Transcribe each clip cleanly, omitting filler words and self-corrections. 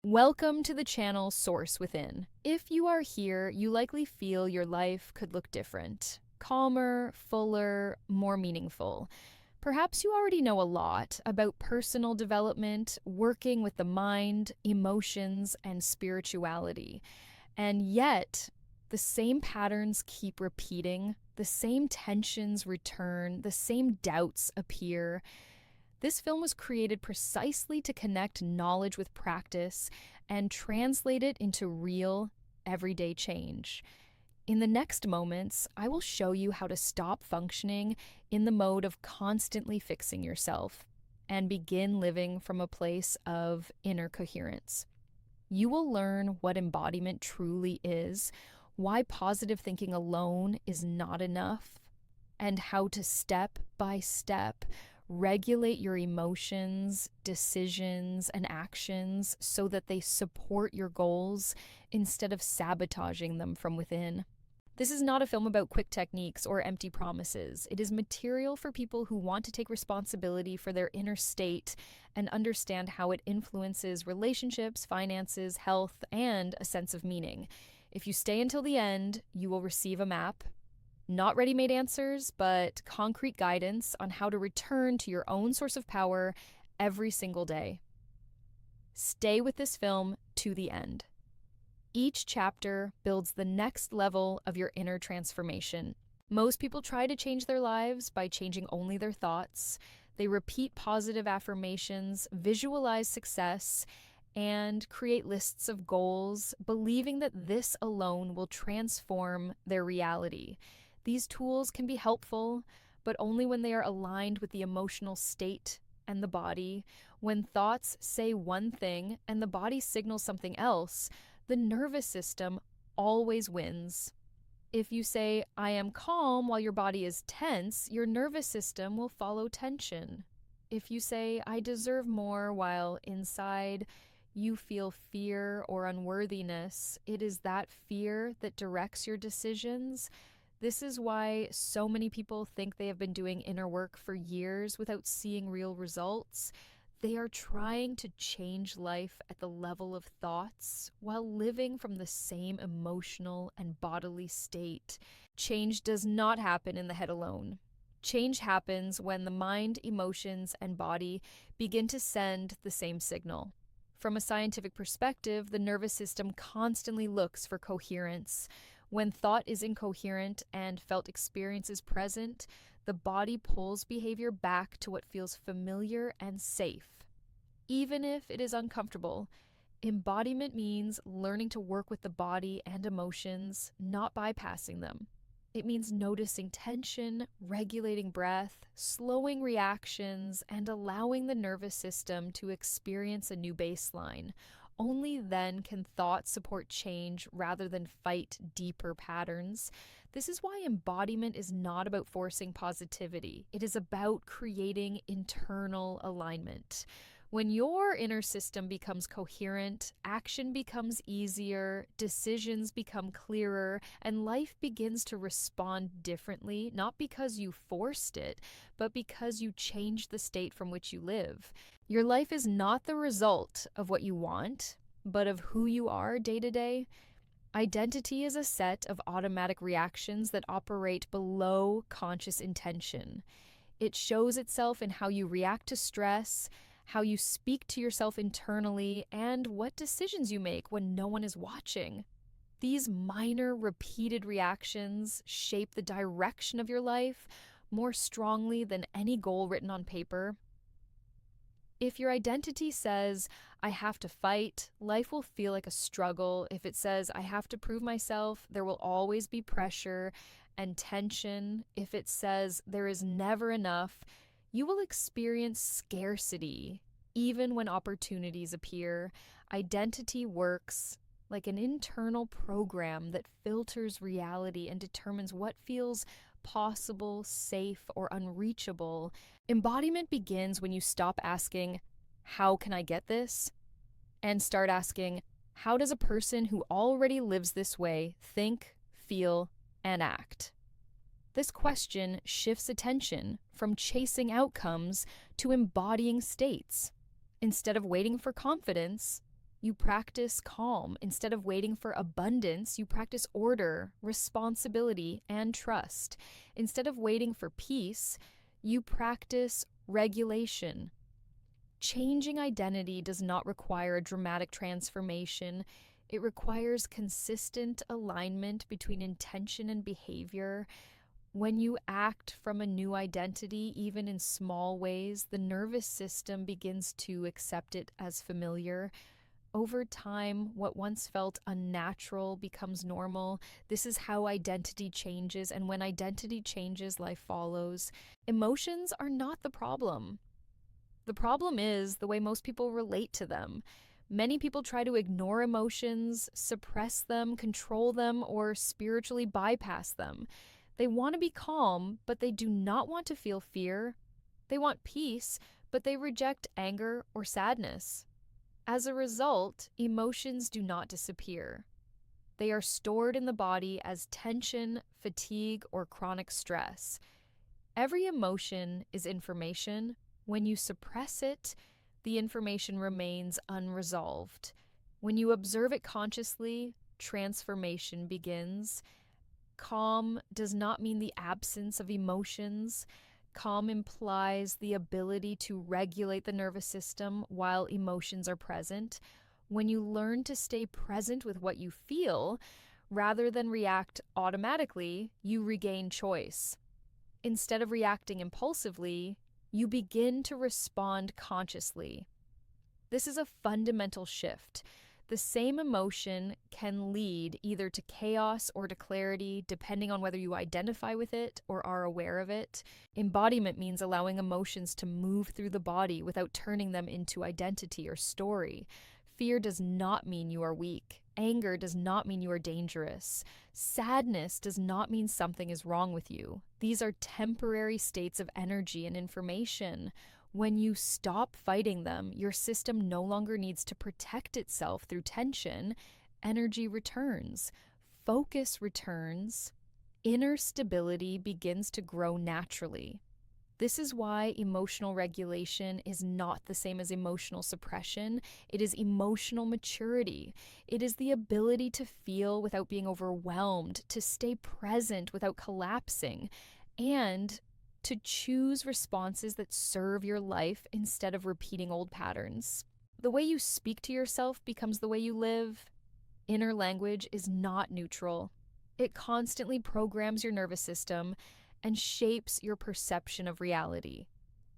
Welcome to the channel Source Within. If you are here, you likely feel your life could look different, calmer, fuller, more meaningful. Perhaps you already know a lot about personal development, working with the mind, emotions, and spirituality. And yet, the same patterns keep repeating, the same tensions return, the same doubts appear. This film was created precisely to connect knowledge with practice and translate it into real, everyday change. In the next moments, I will show you how to stop functioning in the mode of constantly fixing yourself and begin living from a place of inner coherence. You will learn what embodiment truly is, why positive thinking alone is not enough, and how to step by step regulate your emotions, decisions, and actions so that they support your goals instead of sabotaging them from within. This is not a film about quick techniques or empty promises. It is material for people who want to take responsibility for their inner state and understand how it influences relationships, finances, health, and a sense of meaning. If you stay until the end, you will receive a map. Not ready-made answers, but concrete guidance on how to return to your own source of power every single day. Stay with this film to the end. Each chapter builds the next level of your inner transformation. Most people try to change their lives by changing only their thoughts. They repeat positive affirmations, visualize success, and create lists of goals, believing that this alone will transform their reality. These tools can be helpful, but only when they are aligned with the emotional state and the body. When thoughts say one thing and the body signals something else, the nervous system always wins. If you say, "I am calm," while your body is tense, your nervous system will follow tension. If you say, "I deserve more," while inside you feel fear or unworthiness, it is that fear that directs your decisions. This is why so many people think they have been doing inner work for years without seeing real results. They are trying to change life at the level of thoughts while living from the same emotional and bodily state. Change does not happen in the head alone. Change happens when the mind, emotions, and body begin to send the same signal. From a scientific perspective, the nervous system constantly looks for coherence. When thought is incoherent and felt experience is present, the body pulls behavior back to what feels familiar and safe. Even if it is uncomfortable, embodiment means learning to work with the body and emotions, not bypassing them. It means noticing tension, regulating breath, slowing reactions, and allowing the nervous system to experience a new baseline. Only then can thought support change rather than fight deeper patterns. This is why embodiment is not about forcing positivity. It is about creating internal alignment. When your inner system becomes coherent, action becomes easier, decisions become clearer, and life begins to respond differently, not because you forced it, but because you changed the state from which you live. Your life is not the result of what you want, but of who you are day to day. Identity is a set of automatic reactions that operate below conscious intention. It shows itself in how you react to stress, how you speak to yourself internally, and what decisions you make when no one is watching. These minor, repeated reactions shape the direction of your life more strongly than any goal written on paper. If your identity says, "I have to fight," life will feel like a struggle. If it says, "I have to prove myself," there will always be pressure and tension. If it says, "There is never enough," you will experience scarcity. Even when opportunities appear, identity works like an internal program that filters reality and determines what feels possible, safe, or unreachable. Embodiment begins when you stop asking, "How can I get this?" and start asking, "How does a person who already lives this way think, feel, and act?" This question shifts attention from chasing outcomes to embodying states. Instead of waiting for confidence, You practice calm. Instead of waiting for abundance, you practice order, responsibility, and trust. Instead of waiting for peace, you practice regulation. Changing identity does not require a dramatic transformation. It requires consistent alignment between intention and behavior. When you act from a new identity, even in small ways, the nervous system begins to accept it as familiar. Over time, what once felt unnatural becomes normal. This is how identity changes, and when identity changes, life follows. Emotions are not the problem. The problem is the way most people relate to them. Many people try to ignore emotions, suppress them, control them, or spiritually bypass them. They want to be calm, but they do not want to feel fear. They want peace, but they reject anger or sadness. As a result, emotions do not disappear. They are stored in the body as tension, fatigue, or chronic stress. Every emotion is information. When you suppress it, the information remains unresolved. When you observe it consciously, transformation begins. Calm does not mean the absence of emotions. Calm implies the ability to regulate the nervous system while emotions are present. When you learn to stay present with what you feel, rather than react automatically, you regain choice. Instead of reacting impulsively, you begin to respond consciously. This is a fundamental shift. The same emotion can lead either to chaos or to clarity, depending on whether you identify with it or are aware of it. Embodiment means allowing emotions to move through the body without turning them into identity or story. Fear does not mean you are weak. Anger does not mean you are dangerous. Sadness does not mean something is wrong with you. These are temporary states of energy and information. When you stop fighting them, your system no longer needs to protect itself through tension. Energy returns, focus returns, inner stability begins to grow naturally. This is why emotional regulation is not the same as emotional suppression. It is emotional maturity. It is the ability to feel without being overwhelmed, to stay present without collapsing, and to choose responses that serve your life instead of repeating old patterns. The way you speak to yourself becomes the way you live. Inner language is not neutral. It constantly programs your nervous system and shapes your perception of reality.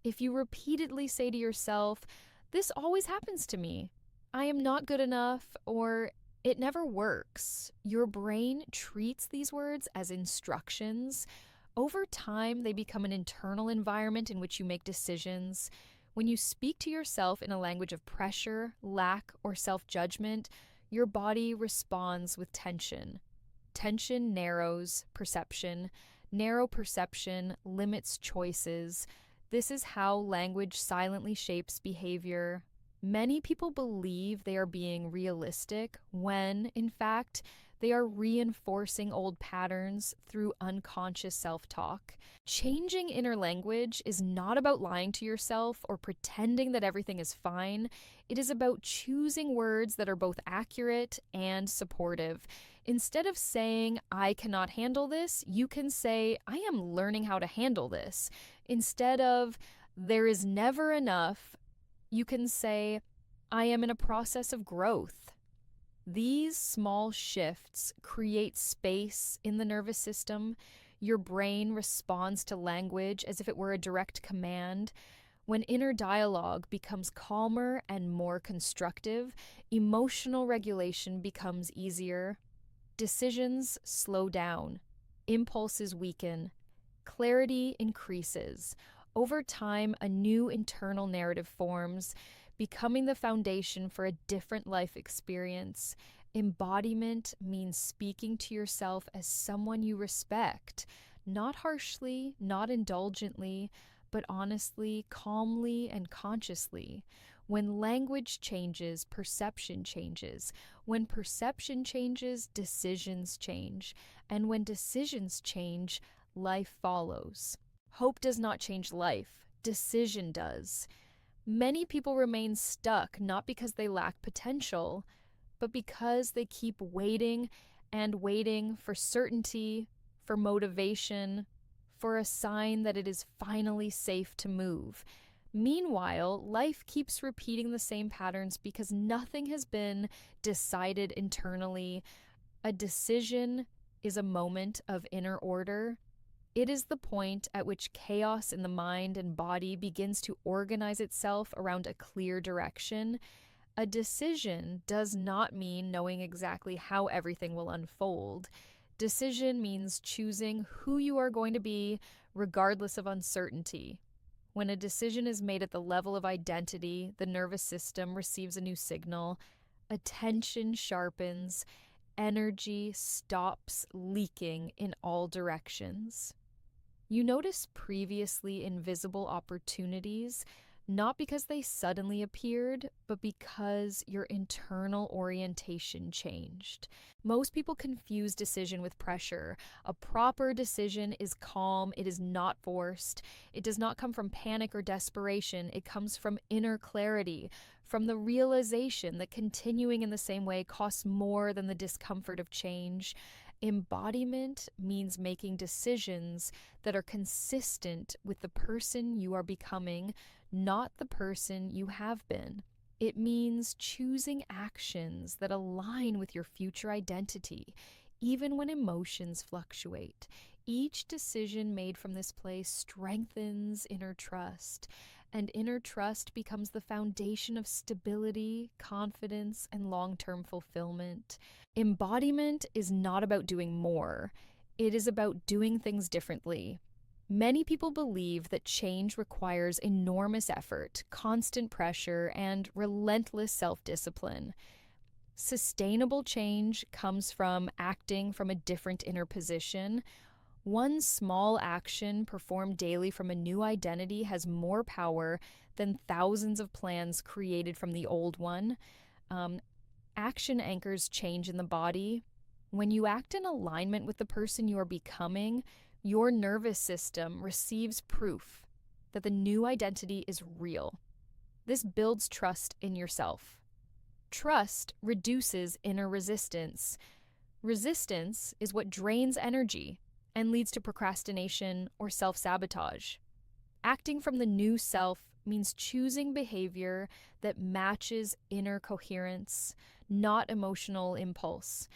If you repeatedly say to yourself, "This always happens to me," "I am not good enough," or "It never works," your brain treats these words as instructions. Over time, they become an internal environment in which you make decisions. When you speak to yourself in a language of pressure, lack, or self-judgment, your body responds with tension. Tension narrows perception. Narrow perception limits choices. This is how language silently shapes behavior. Many people believe they are being realistic when, in fact, they are reinforcing old patterns through unconscious self-talk. Changing inner language is not about lying to yourself or pretending that everything is fine. It is about choosing words that are both accurate and supportive. Instead of saying, "I cannot handle this," you can say, "I am learning how to handle this." Instead of, "There is never enough," you can say, "I am in a process of growth." These small shifts create space in the nervous system. Your brain responds to language as if it were a direct command. When inner dialogue becomes calmer and more constructive, emotional regulation becomes easier. Decisions slow down. Impulses weaken. Clarity increases. Over time, a new internal narrative forms, becoming the foundation for a different life experience. Embodiment means speaking to yourself as someone you respect, not harshly, not indulgently, but honestly, calmly, and consciously. When language changes, perception changes. When perception changes, decisions change. And when decisions change, life follows. Hope does not change life. Decision does. Many people remain stuck not because they lack potential, but because they keep waiting and waiting for certainty, for motivation, for a sign that it is finally safe to move. Meanwhile, life keeps repeating the same patterns because nothing has been decided internally. A decision is a moment of inner order. It is the point at which chaos in the mind and body begins to organize itself around a clear direction. A decision does not mean knowing exactly how everything will unfold. Decision means choosing who you are going to be, regardless of uncertainty. When a decision is made at the level of identity, the nervous system receives a new signal. Attention sharpens, energy stops leaking in all directions. You notice previously invisible opportunities, not because they suddenly appeared, but because your internal orientation changed. Most people confuse decision with pressure. A proper decision is calm, it is not forced. It does not come from panic or desperation, it comes from inner clarity, from the realization that continuing in the same way costs more than the discomfort of change. Embodiment means making decisions that are consistent with the person you are becoming, not the person you have been. It means choosing actions that align with your future identity, even when emotions fluctuate. Each decision made from this place strengthens inner trust, and inner trust becomes the foundation of stability, confidence, and long-term fulfillment. Embodiment is not about doing more. It is about doing things differently. Many people believe that change requires enormous effort, constant pressure, and relentless self-discipline. Sustainable change comes from acting from a different inner position. One small action performed daily from a new identity has more power than thousands of plans created from the old one. Action anchors change in the body. When you act in alignment with the person you are becoming, your nervous system receives proof that the new identity is real. This builds trust in yourself. Trust reduces inner resistance. Resistance is what drains energy and leads to procrastination or self-sabotage. Acting from the new self means choosing behavior that matches inner coherence, not emotional impulse.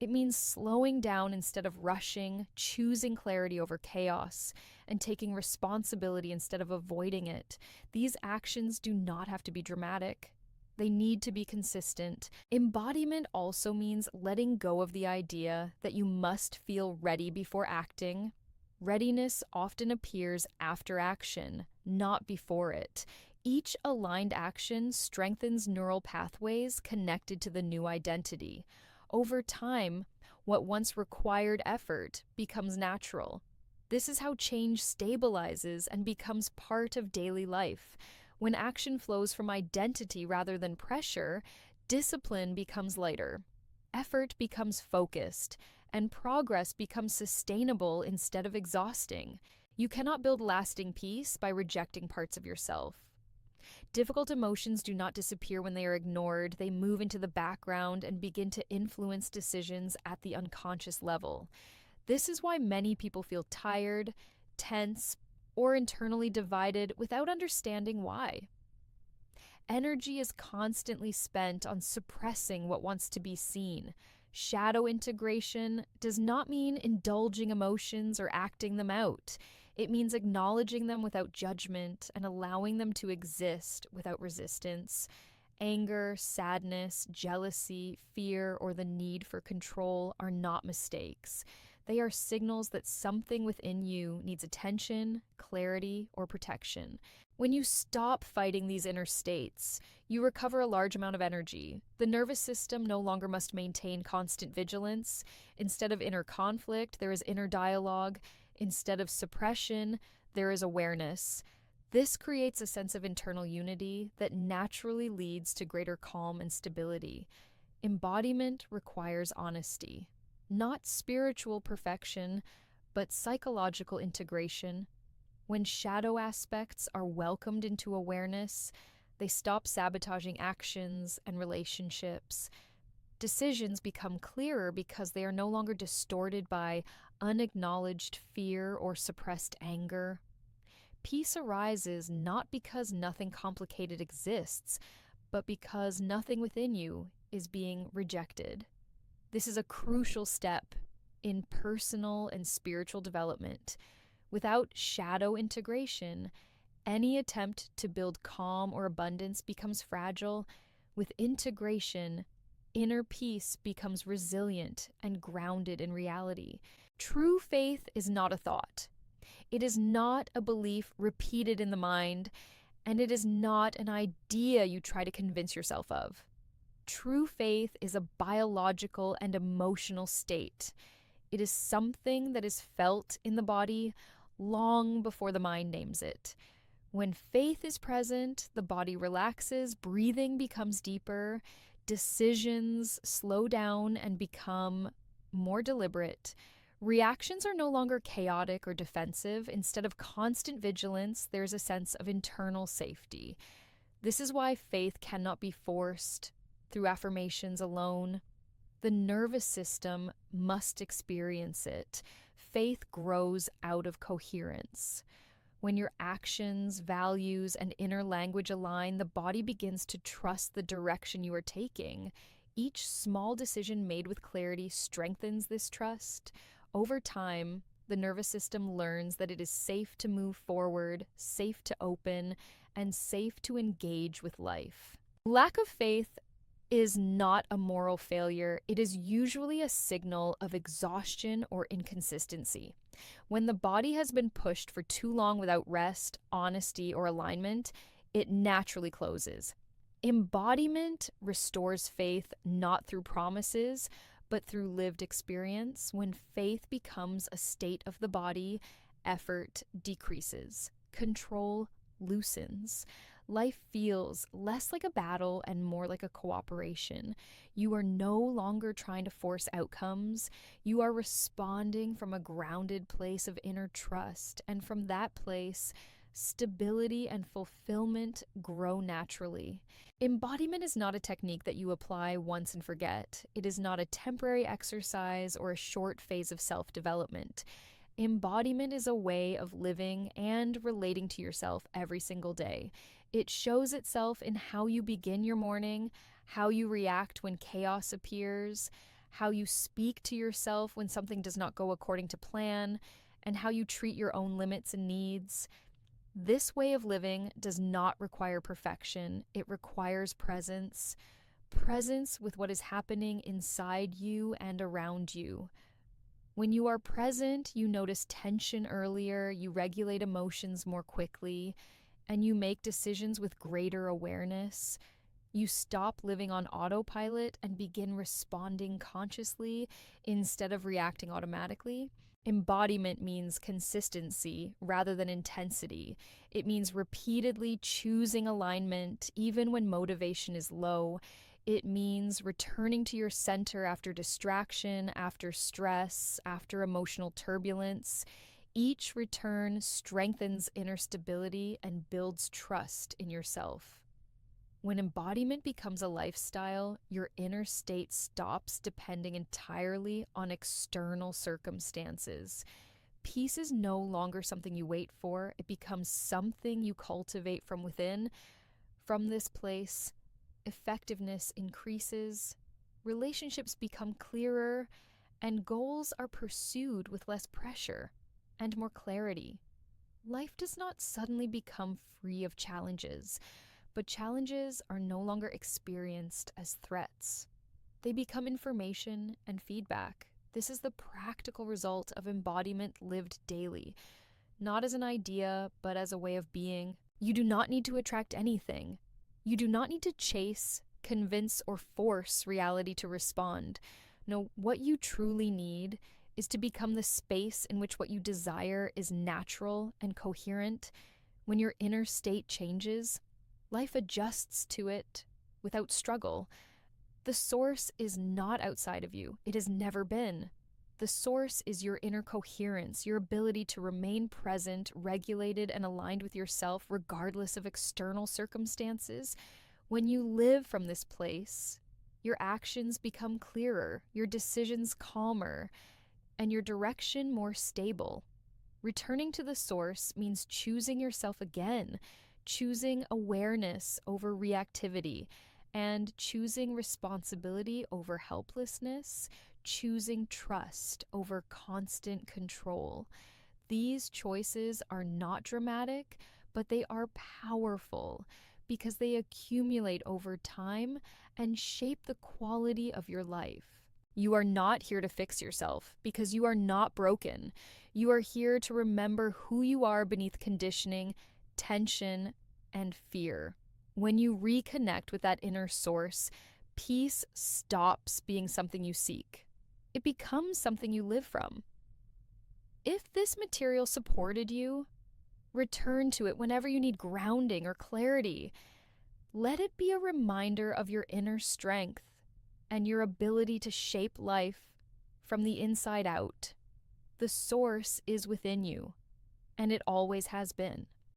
It means slowing down instead of rushing, choosing clarity over chaos, and taking responsibility instead of avoiding it. These actions do not have to be dramatic. They need to be consistent. Embodiment also means letting go of the idea that you must feel ready before acting. Readiness often appears after action, not before it. Each aligned action strengthens neural pathways connected to the new identity. Over time, what once required effort becomes natural. This is how change stabilizes and becomes part of daily life. When action flows from identity rather than pressure, discipline becomes lighter, effort becomes focused, and progress becomes sustainable instead of exhausting. You cannot build lasting peace by rejecting parts of yourself. Difficult emotions do not disappear when they are ignored. They move into the background and begin to influence decisions at the unconscious level. This is why many people feel tired, tense, or internally divided without understanding why. Energy is constantly spent on suppressing what wants to be seen. Shadow integration does not mean indulging emotions or acting them out. It means acknowledging them without judgment and allowing them to exist without resistance. Anger, sadness, jealousy, fear, or the need for control are not mistakes. They are signals that something within you needs attention, clarity, or protection. When you stop fighting these inner states, you recover a large amount of energy. The nervous system no longer must maintain constant vigilance. Instead of inner conflict, there is inner dialogue. Instead of suppression, there is awareness. This creates a sense of internal unity that naturally leads to greater calm and stability. Embodiment requires honesty. Not spiritual perfection, but psychological integration. When shadow aspects are welcomed into awareness, they stop sabotaging actions and relationships. Decisions become clearer because they are no longer distorted by unacknowledged fear or suppressed anger. Peace arises not because nothing complicated exists, but because nothing within you is being rejected. This is a crucial step in personal and spiritual development. Without shadow integration, any attempt to build calm or abundance becomes fragile. With integration, inner peace becomes resilient and grounded in reality. True faith is not a thought. It is not a belief repeated in the mind, and it is not an idea you try to convince yourself of. True faith is a biological and emotional state. It is something that is felt in the body long before the mind names it. When faith is present, the body relaxes, breathing becomes deeper, decisions slow down and become more deliberate. Reactions are no longer chaotic or defensive. Instead of constant vigilance, there's a sense of internal safety. This is why faith cannot be forced through affirmations alone. The nervous system must experience it. Faith grows out of coherence. When your actions, values, and inner language align, the body begins to trust the direction you are taking. Each small decision made with clarity strengthens this trust. Over time, the nervous system learns that it is safe to move forward, safe to open, and safe to engage with life. Lack of faith is not a moral failure. It is usually a signal of exhaustion or inconsistency. When the body has been pushed for too long without rest, honesty, or alignment, it naturally closes. Embodiment restores faith not through promises, but through lived experience. When faith becomes a state of the body, effort decreases, control loosens. Life feels less like a battle and more like a cooperation. You are no longer trying to force outcomes. You are responding from a grounded place of inner trust, and from that place, stability and fulfillment grow naturally. Embodiment is not a technique that you apply once and forget. It is not a temporary exercise or a short phase of self-development. Embodiment is a way of living and relating to yourself every single day. It shows itself in how you begin your morning, how you react when chaos appears, how you speak to yourself when something does not go according to plan, and how you treat your own limits and needs. This way of living does not require perfection. It requires presence. Presence with what is happening inside you and around you. When you are present, you notice tension earlier, you regulate emotions more quickly, and you make decisions with greater awareness. You stop living on autopilot and begin responding consciously instead of reacting automatically. Embodiment means consistency rather than intensity. It means repeatedly choosing alignment even when motivation is low. It means returning to your center after distraction, after stress, after emotional turbulence. Each return strengthens inner stability and builds trust in yourself. When embodiment becomes a lifestyle, your inner state stops depending entirely on external circumstances. Peace is no longer something you wait for. It becomes something you cultivate from within. From this place, effectiveness increases, relationships become clearer, and goals are pursued with less pressure and more clarity. Life does not suddenly become free of challenges, but challenges are no longer experienced as threats. They become information and feedback. This is the practical result of embodiment lived daily, not as an idea, but as a way of being. You do not need to attract anything. You do not need to chase, convince, or force reality to respond. No, what you truly need is to become the space in which what you desire is natural and coherent. When your inner state changes, life adjusts to it without struggle. The source is not outside of you. It has never been. The source is your inner coherence, your ability to remain present, regulated, and aligned with yourself regardless of external circumstances. When you live from this place, your actions become clearer, your decisions calmer, and your direction more stable. Returning to the source means choosing yourself again, choosing awareness over reactivity, and choosing responsibility over helplessness, choosing trust over constant control. These choices are not dramatic, but they are powerful because they accumulate over time and shape the quality of your life. You are not here to fix yourself because you are not broken. You are here to remember who you are beneath conditioning, tension, and fear. When you reconnect with that inner source, peace stops being something you seek. It becomes something you live from. If this material supported you, return to it whenever you need grounding or clarity. Let it be a reminder of your inner strength and your ability to shape life from the inside out. The source is within you, and it always has been.